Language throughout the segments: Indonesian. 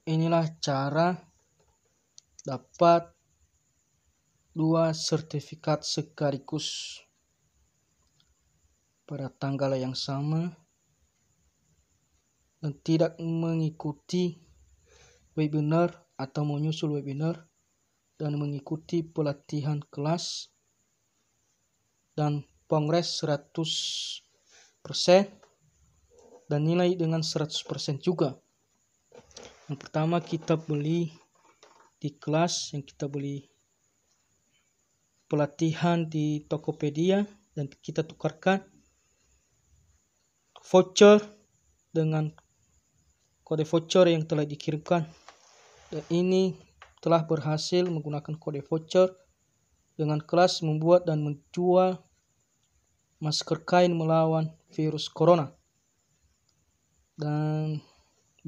Inilah cara dapat 2 sertifikat sekaligus pada tanggal yang sama dan tidak mengikuti webinar atau menyusul webinar dan mengikuti pelatihan kelas dan kongres 100% dan nilai dengan 100% juga. Yang pertama kita beli di kelas, yang kita beli pelatihan di Tokopedia dan kita tukarkan voucher dengan kode voucher yang telah dikirimkan. Dan ini telah berhasil menggunakan kode voucher dengan kelas membuat dan menjual masker kain melawan virus corona. Dan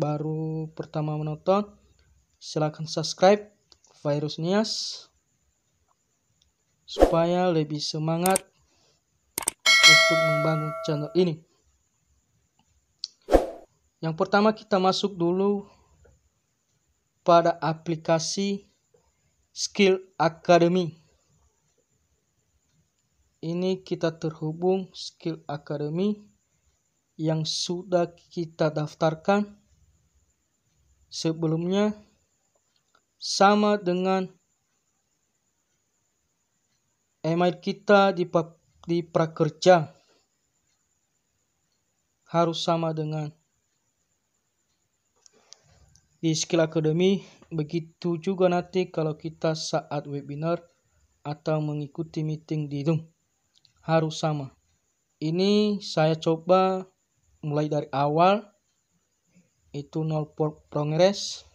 baru pertama menonton, silakan subscribe Virus Nias supaya lebih semangat untuk membangun channel ini. Yang pertama kita masuk dulu pada aplikasi Skill Academy. Ini kita terhubung Skill Academy yang sudah kita daftarkan sebelumnya sama dengan email kita di prakerja, harus sama dengan di Skill Academy. Begitu juga nanti kalau kita saat webinar atau mengikuti meeting di Zoom, harus sama. Ini saya coba mulai dari awal, itu 0 progress.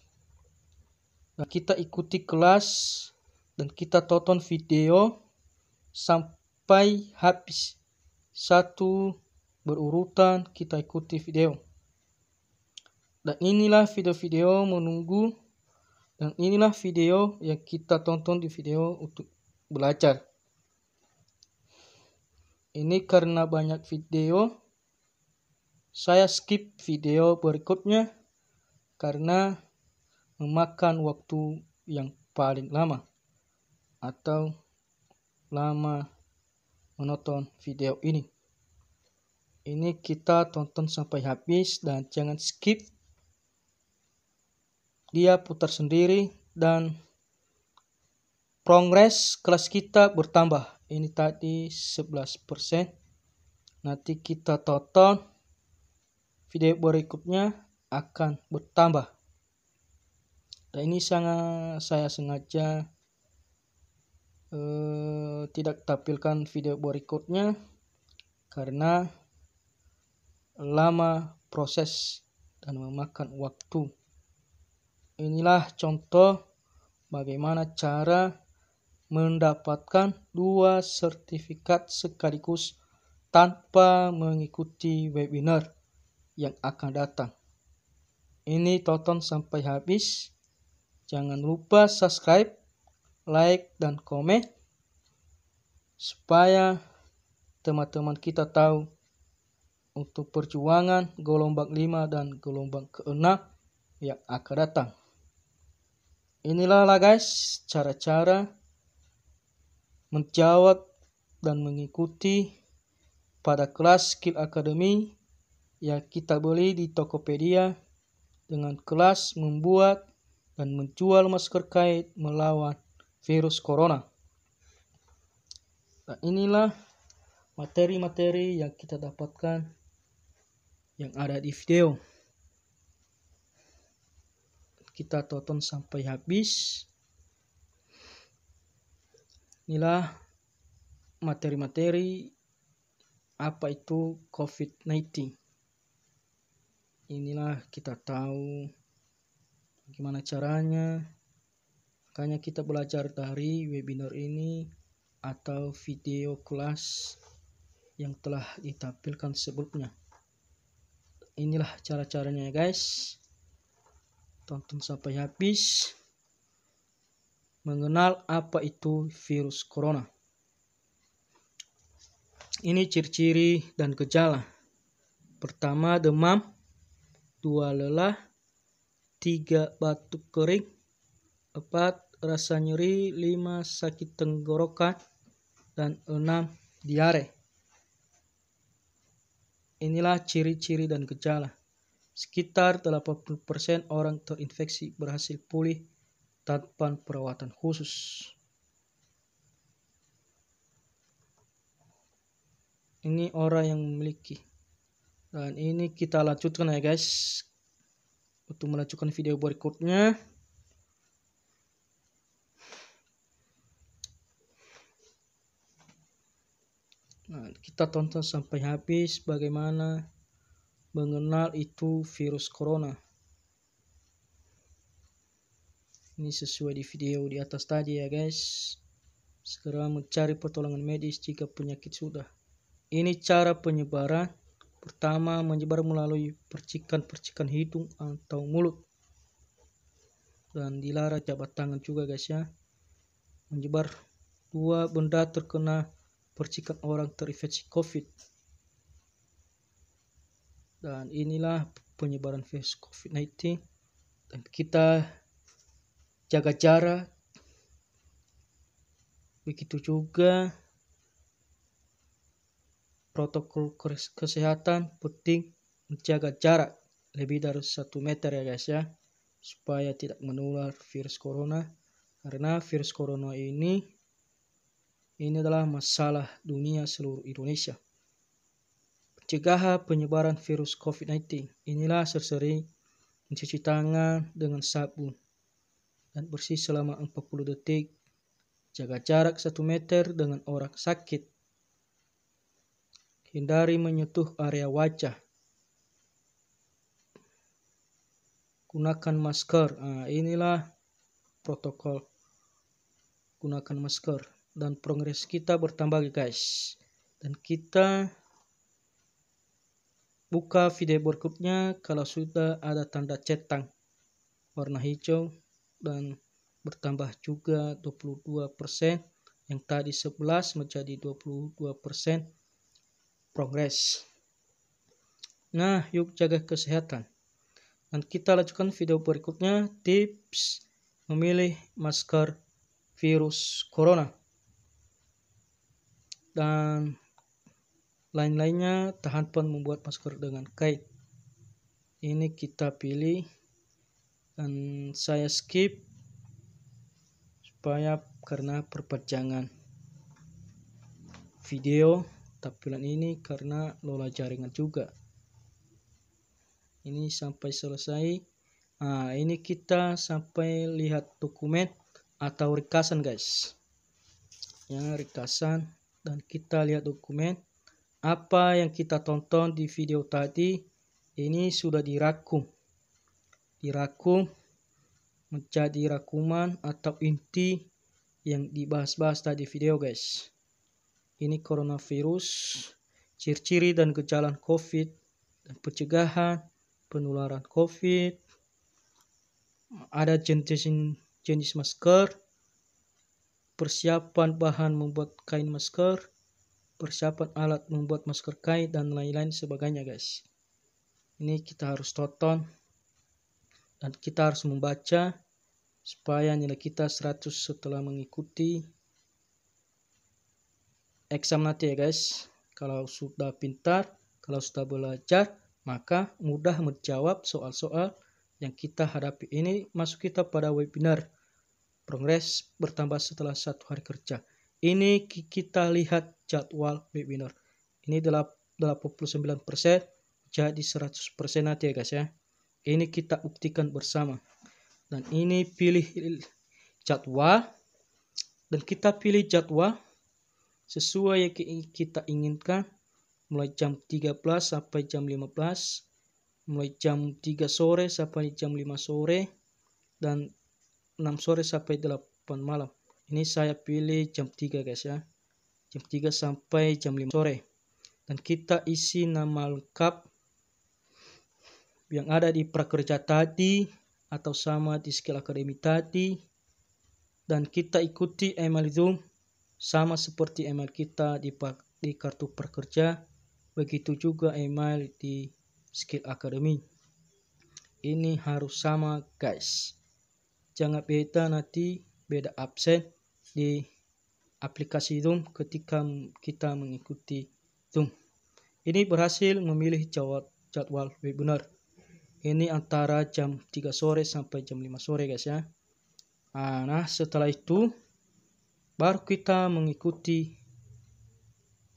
Nah, kita ikuti kelas dan kita tonton video sampai habis. Satu berurutan kita ikuti video. Dan inilah video-video menunggu. Dan inilah video yang kita tonton di video untuk belajar. Ini karena banyak video, saya skip video berikutnya karena memakan waktu yang paling lama atau lama menonton video ini. Ini kita tonton sampai habis dan jangan skip. Dia putar sendiri dan progres kelas kita bertambah. Ini tadi 11%. Nanti kita tonton video berikutnya akan bertambah. Dan ini saya sengaja tidak tampilkan video berikutnya karena lama proses dan memakan waktu. Inilah contoh bagaimana cara mendapatkan 2 sertifikat sekaligus tanpa mengikuti webinar yang akan datang. Ini tonton sampai habis. Jangan lupa subscribe, like, dan komen supaya teman-teman kita tahu untuk perjuangan gelombang 5 dan gelombang ke-6 yang akan datang. Inilah guys cara-cara menjawab dan mengikuti pada kelas Skill Academy yang kita beli di Tokopedia dengan kelas membuat dan menjual masker kain melawan virus corona. Nah, inilah materi-materi yang kita dapatkan yang ada di video. Kita tonton sampai habis. Inilah materi-materi apa itu COVID-19. Inilah kita tahu bagaimana caranya. Makanya kita belajar dari webinar ini atau video kelas yang telah ditampilkan sebelumnya. Inilah cara-caranya ya guys. Tonton sampai habis. Mengenal apa itu virus corona. Ini ciri-ciri dan gejala. Pertama demam, 2 lelah, 3 batuk kering, 4 rasa nyeri, 5 sakit tenggorokan, dan 6 diare. Inilah ciri-ciri dan gejala. Sekitar 80% orang terinfeksi berhasil pulih tanpa perawatan khusus. Ini orang yang memiliki. Dan ini kita lanjutkan ya guys. Untuk melanjutkan video berikutnya. Nah, kita tonton sampai habis bagaimana mengenal itu virus corona. Ini sesuai di video di atas tadi ya guys. Segera mencari pertolongan medis jika penyakit sudah. Ini cara penyebaran. Pertama, menyebar melalui percikan-percikan hidung atau mulut. Dan dilarang jabat tangan juga guys ya. Menyebar. 2, benda terkena percikan orang terinfeksi COVID. Dan inilah penyebaran virus COVID-19. Dan kita jaga jarak. Begitu juga protokol kesehatan penting menjaga jarak lebih dari 1 meter ya guys ya. Supaya tidak menular virus corona. Karena virus corona ini adalah masalah dunia seluruh Indonesia. Pencegahan penyebaran virus COVID-19. Inilah sering mencuci tangan dengan sabun dan bersih selama 40 detik. Jaga jarak 1 meter dengan orang sakit. Hindari menyentuh area wajah. Gunakan masker. Nah, inilah protokol. Gunakan masker. Dan progres kita bertambah guys. Dan kita buka video berikutnya kalau sudah ada tanda centang warna hijau dan bertambah juga 22%. Yang tadi 11 menjadi 22% progres. Nah, yuk jaga kesehatan. Dan kita lanjutkan video berikutnya, tips memilih masker virus corona. Dan lain-lainnya, tahan pun membuat masker dengan kain. Ini kita pilih dan saya skip supaya karena perpanjangan video tampilan ini karena lola jaringan juga. Ini sampai selesai. Nah, ini kita sampai lihat dokumen atau ringkasan guys. Ya, ringkasan. Dan kita lihat dokumen. Apa yang kita tonton di video tadi, ini sudah dirakum. Dirakum menjadi rakuman atau inti yang dibahas-bahas tadi video guys. Ini coronavirus, ciri-ciri dan gejala COVID, dan pencegahan penularan COVID. Ada jenis masker, persiapan bahan membuat kain masker, persiapan alat membuat masker kain, dan lain-lain sebagainya guys. Ini kita harus tonton dan kita harus membaca supaya nilai kita 100 setelah mengikuti exam nanti ya guys. Kalau sudah pintar, kalau sudah belajar, maka mudah menjawab soal-soal yang kita hadapi. Ini masuk kita pada webinar progres bertambah setelah 1 hari kerja. Ini kita lihat jadwal webinar. Ini 89% jadi 100% nanti ya guys ya. Ini kita buktikan bersama. Dan ini pilih jadwal. Dan kita pilih jadwal sesuai yang kita inginkan. Mulai jam 13 sampai jam 15. Mulai jam 3 sore sampai jam 5 sore. Dan 6 sore sampai 8 malam. Ini saya pilih jam 3 guys ya. Jam 3 sampai jam 5 sore. Dan kita isi nama lengkap yang ada di prakerja tadi atau sama di skill academy tadi. Dan kita ikuti email Zoom sama seperti email kita di kartu prakerja. Begitu juga email di skill academy. ini harus sama guys. Jangan beda, nanti beda absen di aplikasi Zoom ketika kita mengikuti Zoom. Ini berhasil memilih jadwal webinar. Ini antara jam 3 sore sampai jam 5 sore guys ya. Nah setelah itu baru kita mengikuti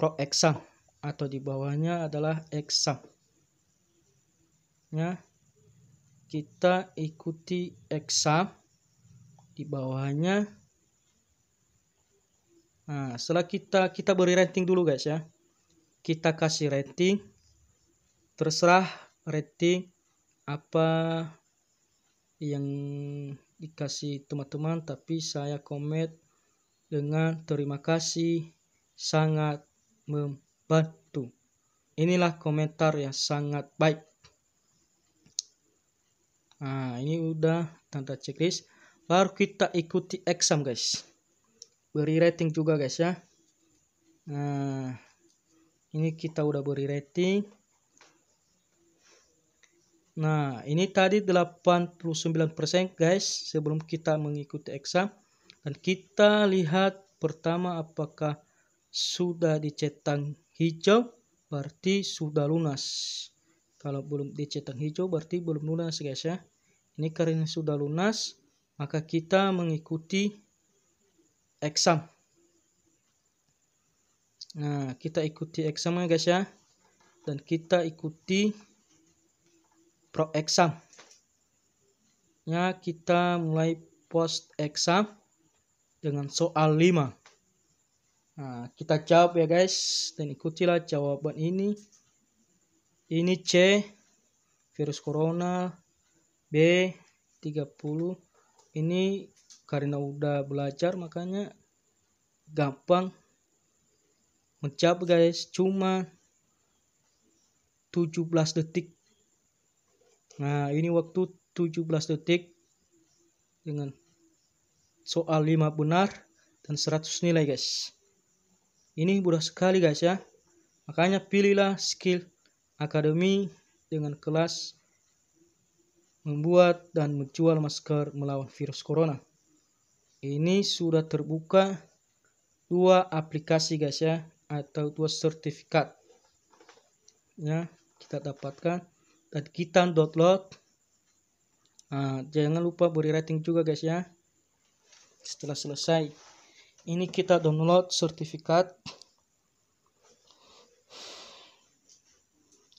pro exam atau di bawahnya adalah exam. Ya, kita ikuti exam di bawahnya. Nah, setelah kita beri rating dulu guys ya. Kita kasih rating. Terserah rating apa yang dikasih teman-teman, tapi saya komen dengan terima kasih, sangat membantu. Inilah komentar yang sangat baik. Nah, ini udah tanda checklist. Baru kita ikuti exam guys. Beri rating juga guys ya. Nah, ini kita udah beri rating. Nah, ini tadi 89% guys sebelum kita mengikuti exam. Dan kita lihat pertama apakah sudah dicetak hijau, berarti sudah lunas. Kalau belum dicetak hijau berarti belum lunas guys ya. Ini karena sudah lunas, maka kita mengikuti exam. Nah, kita ikuti exam guys ya. Dan kita ikuti pro exam. Ya, kita mulai post exam dengan soal 5. Nah, kita jawab ya guys. Dan ikutilah jawaban ini. Ini C, virus corona. B, 30. Ini karena udah belajar makanya gampang menjawab guys. Cuma 17 detik. Nah, ini waktu 17 detik dengan soal 5 benar dan 100 nilai guys. Ini mudah sekali guys ya. Makanya pilihlah skill akademi dengan kelas membuat dan menjual masker melawan virus corona. Ini sudah terbuka 2 aplikasi guys ya, atau 2 sertifikat ya kita dapatkan dan kita download. Nah, jangan lupa beri rating juga guys ya. Setelah selesai ini kita download sertifikat.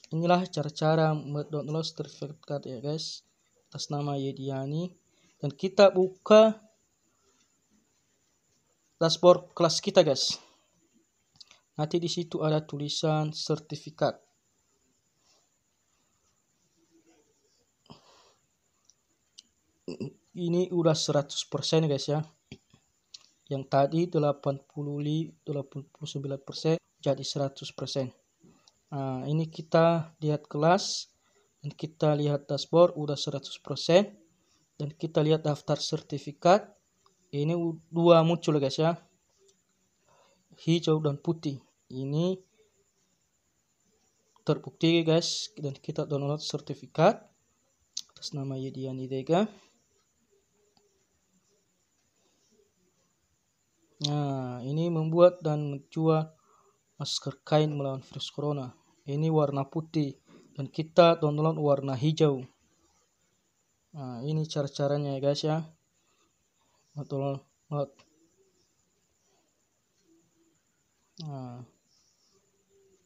Inilah cara-cara mendownload sertifikat ya guys, atas nama Yediani. Dan kita buka dashboard kelas kita guys. Nanti di situ ada tulisan sertifikat. Ini udah 100% guys ya. Yang tadi 89% jadi 100%. Nah, ini kita lihat kelas dan kita lihat dashboard udah 100%. Dan kita lihat daftar sertifikat. Ini 2 muncul guys ya. Hijau dan putih. Ini terbukti guys. Dan kita download sertifikat atas nama Yediani Dega. Nah, ini membuat dan menjual masker kain melawan virus corona. Ini warna putih dan kita download warna hijau. Nah, ini cara-caranya ya guys ya. Download. Nah,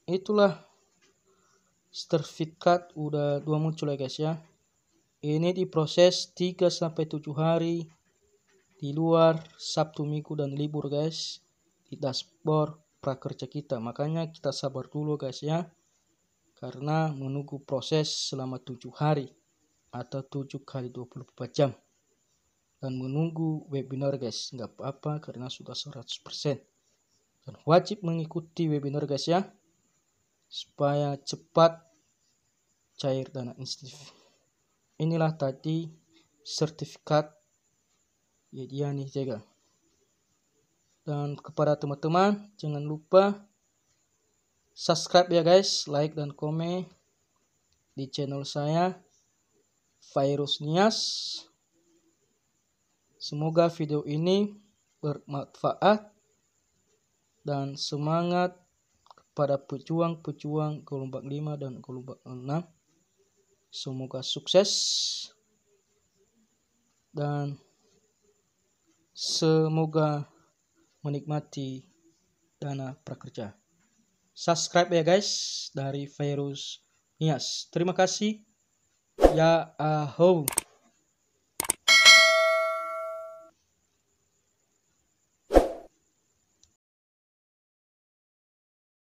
itulah sertifikat udah 2 muncul ya guys ya. Ini diproses 3-7 hari di luar Sabtu, Minggu dan libur guys di dashboard prakerja kita. Makanya kita sabar dulu guys ya, karena menunggu proses selama 7 hari atau 7 kali 24 jam dan menunggu webinar guys. Nggak apa-apa karena sudah 100%. Dan wajib mengikuti webinar guys ya, supaya cepat cair dana insentif. Inilah tadi sertifikat Yediani Dega. Dan kepada teman-teman jangan lupa subscribe ya guys, like dan komen di channel saya Virus Nias. Semoga video ini bermanfaat dan semangat kepada pejuang-pejuang gelombang 5 dan gelombang 6. Semoga sukses dan semoga menikmati dana prakerja. Subscribe ya guys dari Virus Nias. Terima kasih. Ya ahou.